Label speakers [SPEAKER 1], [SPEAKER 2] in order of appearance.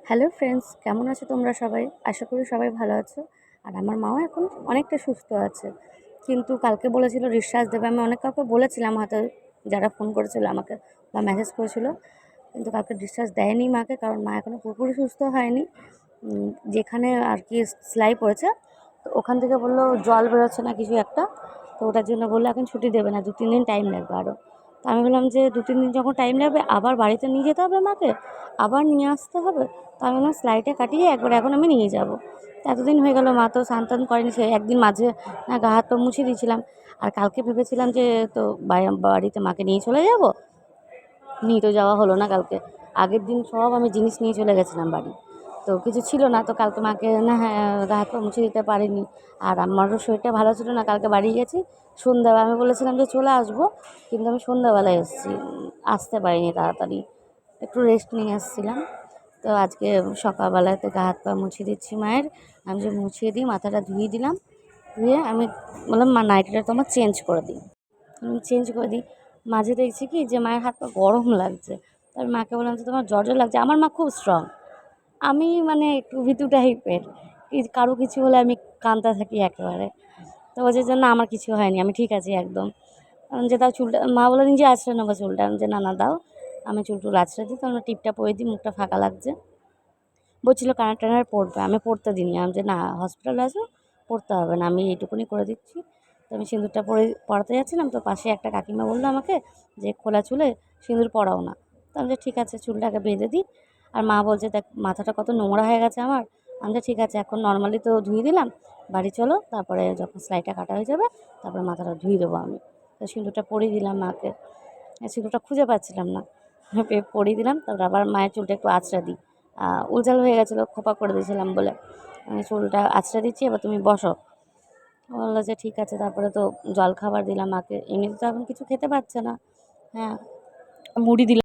[SPEAKER 1] Hello friends, কেমন আছো তোমরা সবাই? আশা করি সবাই ভালো আছো। আর আমার মাও এখন অনেকটা সুস্থ আছে, কিন্তু কালকে বলেছিল ডিসচার্জ দেবে। আমি অনেক কাউকে বলেছিলাম, হয়তো যারা ফোন করেছিল আমাকে বা মেসেজ করেছিল, কিন্তু কালকে ডিসচার্জ দেয়নি মাকে, কারণ মা এখনও পুরোপুরি সুস্থ হয়নি। যেখানে আর কি সেলাই পড়েছে, তো ওখান থেকে বললো জল বেরোচ্ছে না কিছু একটা, তো ওটার জন্য বললো এখন ছুটি দেবে না, 2-3 দিন টাইম লাগবে আরও। তো আমি বললাম যে 2-3 দিন যখন টাইম লাগবে, আবার বাড়িতে নিয়ে যেতে হবে মাকে, আবার নিয়ে আসতে হবে। তো আমি বললাম সেলাইটা কাটিয়ে একবার এখন আমি নিয়ে যাব। এতদিন হয়ে গেল, মা তো স্নান করেনি। সে একদিন মাঝে না গা হাত পা মুছে দিয়েছিলাম, আর কালকে ভেবেছিলাম যে তো বাড়িতে মাকে নিয়ে চলে যাব, নিয়ে তো যাওয়া হলো না কালকে। আগের দিন সব আমি জিনিস নিয়ে চলে গেছিলাম বাড়ি, তো কিছু ছিল না। তো কালকে মাকে না, হ্যাঁ, গা হাত পা মুছে দিতে পারিনি। আর আমারও শরীরটা ভালো ছিল না, কালকে বাড়ি গেছি সন্ধ্যাবেলা। আমি বলেছিলাম যে চলে আসবো, কিন্তু আমি সন্ধ্যাবেলায় এসেছি, আসতে পারিনি তাড়াতাড়ি, একটু রেস্ট নিয়ে এসেছিলাম। তো আজকে সকালবেলাতে গা হাত পা মুছিয়ে দিচ্ছি মায়ের। আমি যে মুছিয়ে দিই, মাথাটা ধুয়ে দিলাম, ধুয়ে আমি বললাম মা নাইটিটা তোমার চেঞ্জ করে দিই। আমি চেঞ্জ করে দিই। মাঝে দেখছি কি যে মায়ের হাত পা গরম লাগছে, তার মাকে বললাম যে তোমার জ্বর জ্বর লাগছে। আমার মা খুব স্ট্রং, আমি মানে একটু ভীতু টাইপের, কারো কিছু হলে আমি কাঁদতে থাকি একেবারে। তো বলছে যে না আমার কিছু হয়নি, আমি ঠিক আছি একদম। যে তাও চুলটা, মা বলে দিন যে আছড়ে নেবো চুলটা। আমি যে না না দাও, আমি চুল টুল আছড়ে দিই। তখন টিপটা পরে দিই, মুখটা ফাঁকা লাগছে। বলছিল কানের টানের পড়বে, আমি পড়তে দিইনি। আমি যে না হসপিটালে আছো, পড়তে হবে না, আমি এইটুকুনি করে দিচ্ছি। তো আমি সিঁদুরটা পড়াতে যাচ্ছিলাম, তো পাশে একটা কাকিমা বললো আমাকে যে খোলা চুলে সিঁদুর পরাও না। তো আমি যে ঠিক আছে, চুলটাকে বেঁধে দিই। আর মা বলছে দেখ মাথাটা কত নোংরা হয়ে গেছে আমার। আমি যে ঠিক আছে, এখন নর্মালি তো ধুয়ে দিলাম, বাড়ি চলো, তারপরে যখন সেলাইটা কাটা হয়ে যাবে তারপরে মাথাটা ধুয়ে দেবো আমি। তো সিঁদুরটা পরিয়ে দিলাম মাকে। সিঁদুরটা খুঁজে পাচ্ছিলাম না, পরিয়ে দিলাম। তারপর আবার মায়ের চুলটা একটু আঁচড়া দিই, উজাল হয়ে গেছিলো, খোপা করে দিয়েছিলাম বলে। আমি চুলটা আঁচড়া দিচ্ছি, এবার তুমি বসো। বললো যে ঠিক আছে। তারপরে তো জল খাবার দিলাম মাকে, এমনিতে তো এখন কিছু খেতে পারছে না। হ্যাঁ, মুড়ি দিলাম।